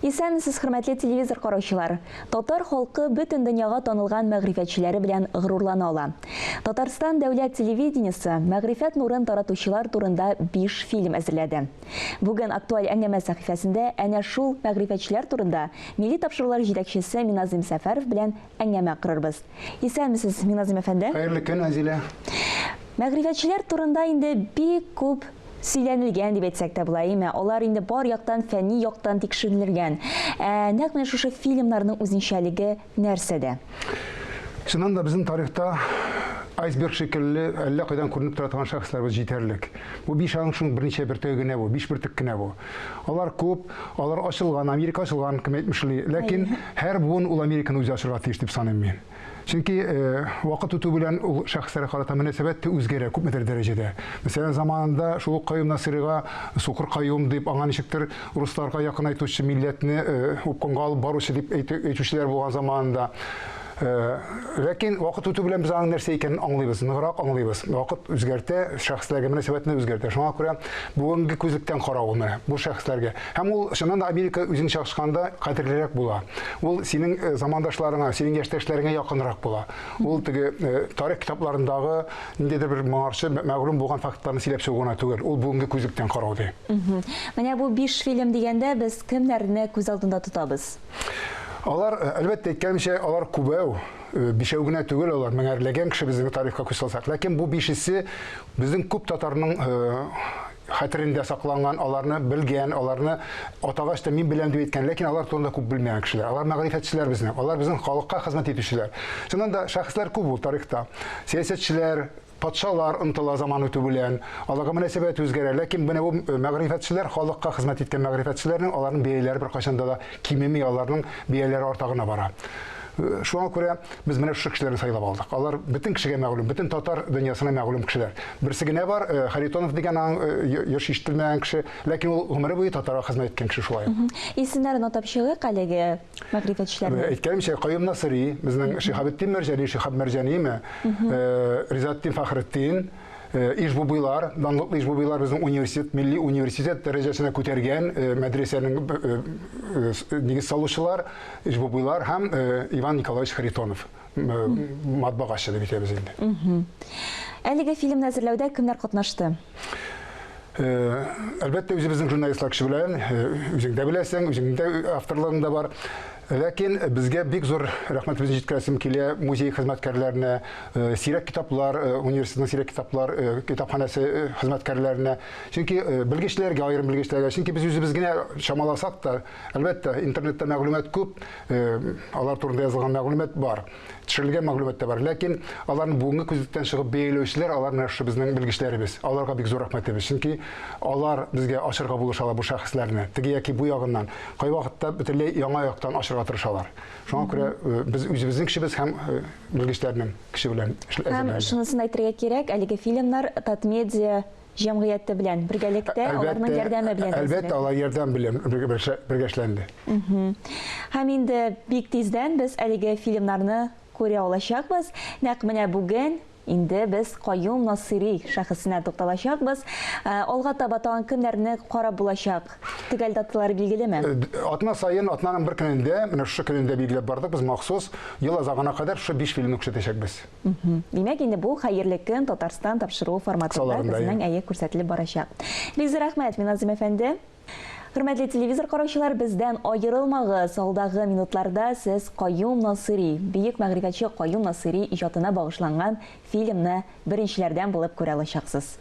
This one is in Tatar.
Исәнмесез, хөрмәтле телевизор караучылар. Татар халкы бөтен дөньяга танылган мәгърифәтчеләре белән горурлана ала. Татарстан дәүләт телевидениесе мәгърифәт нурын таратучылар турында 5 фильм әзерләде. Бүген актуаль әңгәмә сәхифәсендә әнә шул мәгърифәтчеләр турында милли тапшырулар җитәкчесе Миназим Сәфәров белән әңгәмә корырбыз. Исәнмесез, Миназим әфәнде? Хәерле көн, Азилә. Мәгърифәтчеләр турында инде бик күп сөйләнелгән дип әйтсәк тә була, име. Алар инде бар яктан, фәнни яктан тикшерелгән. Нәкъ менә шушы фильмнарның үзенчәлеге нәрсәдә? Чыннан да безнең тарихта айсберг шикелле әллә кайдан күренеп тора торган шәхесләр җитәрлек. Бу 5 аның шуның берничә бөртеге генә бу, 5 бөртек кенә бу. Алар күп, алар ачылган, Америка ачылган кем әйтмешли, ләкин һәр буын ул Американы үзе ачырга тиеш дип саныйм мин. Чөнки вакыт үтү белән ул шәхесләргә карата мөнәсәбәт үзгәрә күпмедер дәрәҗәдә. Мәсәлән, заманында шул Каюм Насыйрига Сукыр Каюм дип, аңа ничектер русларга якын әйтүче милләтне упкынга алып баручы дип әйтүчеләр булган заманында. Ләкин вакыт үтү белән без аның нәрсә икәнен аңлыйбыз, ныграк аңлыйбыз. Вакыт үзгәртә, шәхесләргә мөнәсәбәтне үзгәртә. Шуңа күрә бүгенге күзлектән карау менә бу шәхесләргә. Һәм ул чыннан да Америка үзен чагышканда кадерлерәк була. Ул синең замандашларыңа, синең яшьтәшләреңә якынрак була. Ул теге тарих китапларындагы ниндидер бер моңарчы мәгълүм булган фактларны сөйләп чыгуына түгел. Ул бүгенге күзлектән карау ди. Менә бу 5 фильм дигәндә без кемнәрне күз алдында тотабыз? Алар, әлбәттә, әйткәнчә, алар күбәү, бишәү генә түгел алар, меңәрләгән кеше безнең тарихка күз салсак. Ләкин бу 5-се безнең күп татарның хәтерендә сакланган, аларны белгән, аларны атагач та мин беләм дип әйткән, ләкин алар турында күп белмәгән кешеләр. Алар мәгърифәтчеләр безнең, алар безнең халыкка хезмәт итүчеләр. Чыннан да шәхесләр күп ул тарихта. Сәясәтчеләр, патшалар ынтыла заман үтү белән, аларга мөнәсәбәт үзгәрә, ләкин менә бу мәгърифәтчеләр, халыкка хезмәт иткән мәгърифәтчеләрнең аларның бәяләре беркайчан да кимеми, аларның бәяләре артагына бара. Шуңа күрә без менә шушы кешеләрне сайлап алдык. Алар бөтен кешегә мәгълүм, бөтен татар дөньясына мәгълүм кешеләр. Берсе генә бар, Харитонов дигән яшь ишетелмәгән кеше, ләкин ул гомере буе татарга хезмәт иткән кеше шулай. Исемнәрен атап чыгыйк әлеге мәгърифәтчеләрне. Әйткәнемчә, Каюм Насыйри, безнең Шиһабетдин Мәрҗани, Шиһаб Мәрҗаниме, Ризатдин Фәхретдин, Ишбубыйлар, данлыклы Ишбубыйлар безнең университет, милли университет дәрәҗәсенә күтәргән мәдрәсәнең нигез салучылар Ишбубыйлар һәм Иван Николаевич Харитонов, матбагачы дип әйтәбез инде. Әлеге фильмны әзерләүдә кемнәр катнашты? Әлбәттә, үзебезнең журналистлар кеше белән, үзең дә беләсең, үзең дә авторлыгың да бар. Ләкин безгә бик зур рәхмәтебезне җиткерәсем килә музей хезмәткәрләренә, сирәк китаплар, университетның сирәк китаплар китапханәсе хезмәткәрләренә. Чөнки белгечләргә, аерым белгечләргә, чөнки без үзебез генә чамаласак та, әлбәттә, интернетта мәгълүмат күп, алар турында язылган мәгълүмат бар, төшерелгән мәгълүмат та бар. Ләкин аларның бүгенге күзлектән чыгып бәяләүчеләр, алар менә шушы безнең белгечләребез. Аларга бик зур рәхмәтебез. Чөнки алар безгә ачырга булышалар бу шәхесләрне. Теге яки бу ягыннан, кай вакытта бөтенләй яңа яктан ачырга тырышалар. Шуңа күрә без үзебезнең кешебез һәм белгечләрнең кеше белән эшләргә. Һәм шунысын әйтергә кирәк, әлеге фильмнар Татмедиа җәмгыяте белән бергәлектә, аларның ярдәме белән. Әлбәттә, алар ярдәм белән бергә эшләнде. Һәм инде бик тиздән без әлеге фильмнарны күрә алачакбыз. Нәкъ менә бүген инде без Каюм Насыйри шәхесенә тукталачакбыз. Алга таба тагын кемнәрне карап булачак? Төгәл даталары билгелеме? Атна сайын, атнаның бер көнендә, менә шушы көнендә билгеләп бардык, без махсус ел азагына кадәр шушы 5 фильмны күрсәтәчәкбез. Димәк, инде бу хәерле көн Татарстан тапшыру форматында безнең әйе күрсәтелеп барачак. Бик зур рәхмәт, Миназим әфәнде. Хөрмәтле телевизор караучылар, бездән аерылмагыз. Алдагы минутларда сез Каюм Насыйри, бөек мәгърифәтче Каюм Насыйри иҗатына багышланган фильмны беренчеләрдән булып күрә алачаксыз.